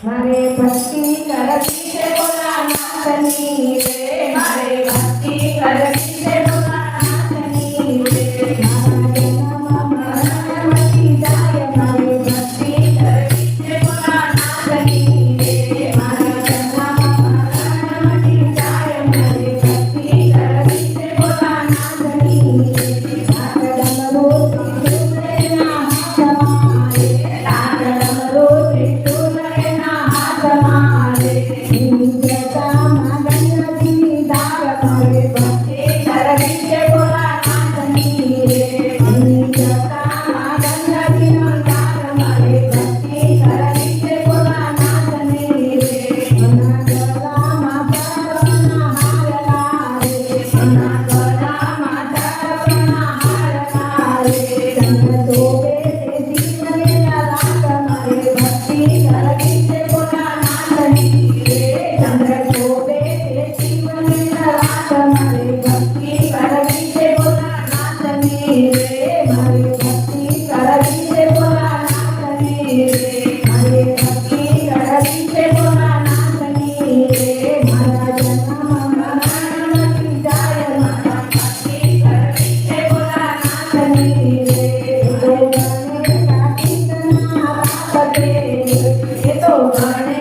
મારે ભક્તિ કરવી છે ભોળાનાથની રે, મારે ભક્તિ કરવી છે ભોળાનાથની રે, મારા જન્મમાં મરણ મટી જાય, મારે ભક્તિ કરવી છે ભોળાનાથની રે, મારા જન્મમાં મરણ મટી જાય, મારે ભક્તિ કરવી છે ભોળાનાથની રે, ડમરો ત્રિશુલના હાથમાં રે, ડમરો ત્રિશુલના હાથમાં રે, નિત્યતામાં ગણપતિ દાર મારે ભક્તિ કરવી છે ભોળાનાથની રે, નિત્યતામાં ગણપતિનો દાર મારે ભક્તિ કરવી છે ભોળાનાથની રે, મના ગળામાં ધરવાના હારલા રે, મના ગળામાં ધરવાના હારલા રે, ચંદ્ર શોભે તે જીવનેલા રાત મારે ભક્તિ કરવી છે ભોળાનાથની રે, ચંદ્ર શોભે તે જીવનેલા રાત મારે ભક્તિ કરવી છે ભોળાનાથની રે, મારે ભક્તિ કરવી છે ભોળાનાથની રે, મારે ભક્તિ કરવી છે ભોળાનાથની રે, મારા જન્મમાં મરણ મટી જાય, મારા ભક્તિ કરવી છે ભોળાનાથની રે, એ તો ગણેશના કીર્તનના રાગ છે, એ તો ગણેશ